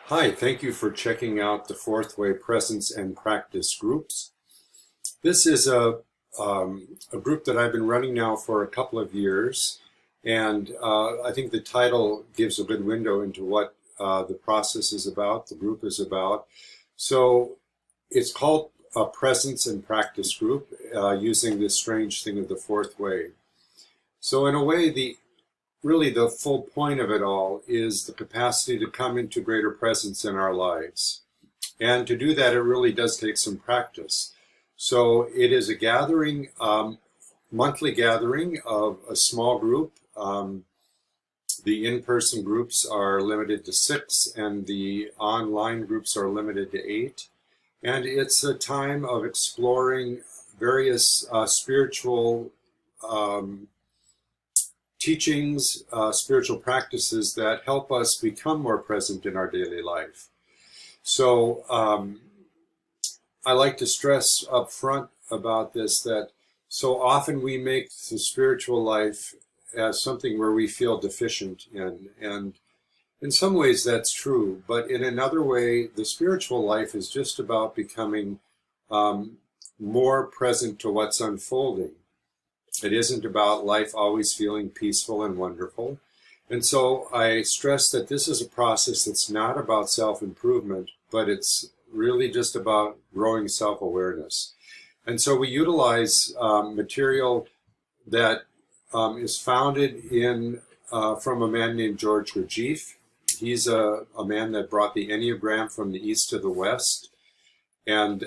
Hi, thank you for checking out the Fourth Way Presence and Practice groups. This is a group that I've been running now for a couple of years, and I think the title gives a good window into what the process is about, the group is about. So it's called a Presence and Practice group, using this strange thing of the Fourth Way. So in a way, really the full point of it all is the capacity to come into greater presence in our lives. And to do that, it really does take some practice. So it is a gathering, monthly gathering of a small group. The in-person groups are limited to 6, and the online groups are limited to 8. And it's a time of exploring various spiritual teachings, spiritual practices that help us become more present in our daily life. So I like to stress up front about this, that so often we make the spiritual life as something where we feel deficient in, and in some ways that's true, but in another way, the spiritual life is just about becoming more present to what's unfolding. It isn't about life always feeling peaceful and wonderful. And so I stress that this is a process that's not about self-improvement, but it's really just about growing self-awareness. And so we utilize material that is founded in from a man named George Gurdjieff. He's a man that brought the Enneagram from the East to the West. And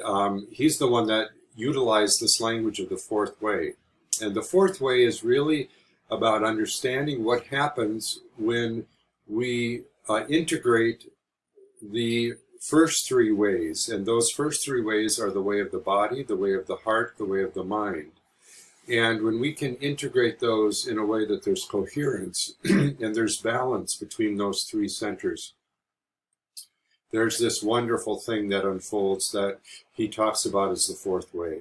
he's the one that utilized this language of the Fourth Way. And the Fourth Way is really about understanding what happens when we integrate the first 3 ways. And those first 3 ways are the way of the body, the way of the heart, the way of the mind. And when we can integrate those in a way that there's coherence and there's balance between those 3 centers, there's this wonderful thing that unfolds that he talks about as the Fourth Way.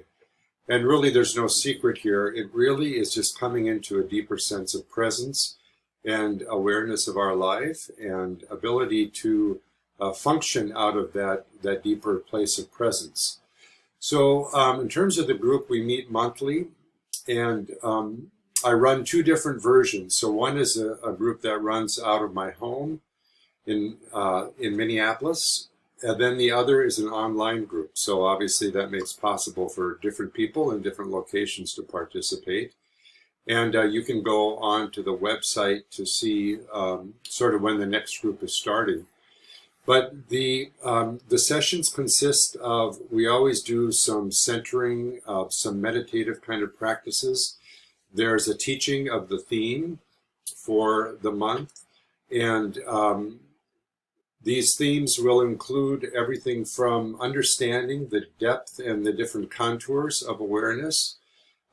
And really, there's no secret here. It really is just coming into a deeper sense of presence and awareness of our life and ability to function out of that deeper place of presence. So in terms of the group, we meet monthly, and I run 2 different versions. So one is a group that runs out of my home in Minneapolis. And then the other is an online group. So obviously that makes possible for different people in different locations to participate. And you can go on to the website to see sort of when the next group is starting. But the sessions consist of, we always do some centering, some meditative kind of practices. There's a teaching of the theme for the month. And these themes will include everything from understanding the depth and the different contours of awareness.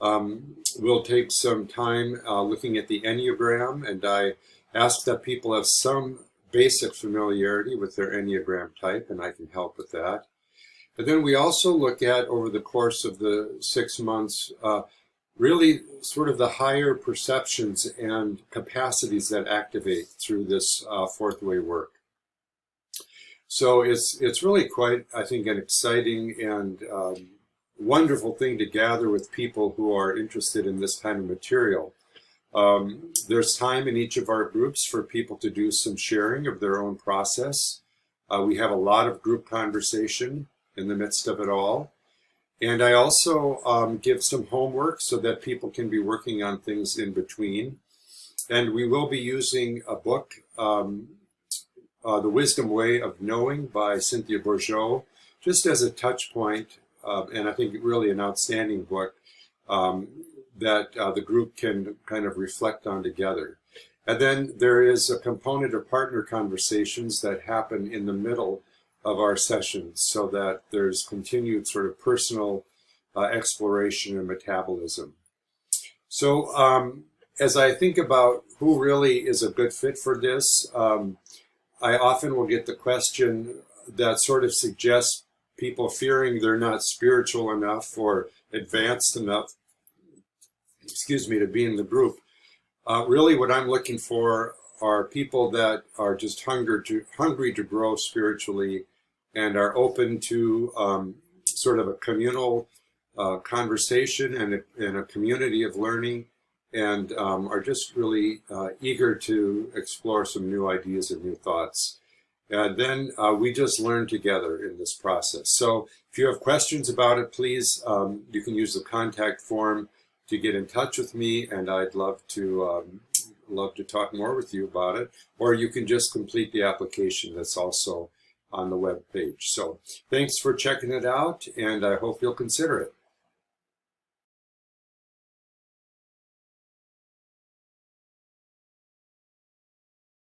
We'll take some time looking at the Enneagram, and I ask that people have some basic familiarity with their Enneagram type, and I can help with that. But then we also look at, over the course of the 6 months, really sort of the higher perceptions and capacities that activate through this Fourth Way work. So it's really quite, I think, an exciting and wonderful thing to gather with people who are interested in this kind of material. There's time in each of our groups for people to do some sharing of their own process. We have a lot of group conversation in the midst of it all. And I also give some homework so that people can be working on things in between. And we will be using a book, The Wisdom Way of Knowing by Cynthia Bourgeault, just as a touch point, and I think really an outstanding book that the group can kind of reflect on together. And then there is a component of partner conversations that happen in the middle of our sessions, so that there's continued sort of personal exploration and metabolism. So as I think about who really is a good fit for this, I often will get the question that sort of suggests people fearing they're not spiritual enough or advanced enough, to be in the group. Really what I'm looking for are people that are just hungry to grow spiritually and are open to sort of a communal conversation and a community of learning, and are just really eager to explore some new ideas and new thoughts. And then we just learn together in this process. So if you have questions about it, please, you can use the contact form to get in touch with me, and I'd love to talk more with you about it. Or you can just complete the application that's also on the web page. So thanks for checking it out, and I hope you'll consider it.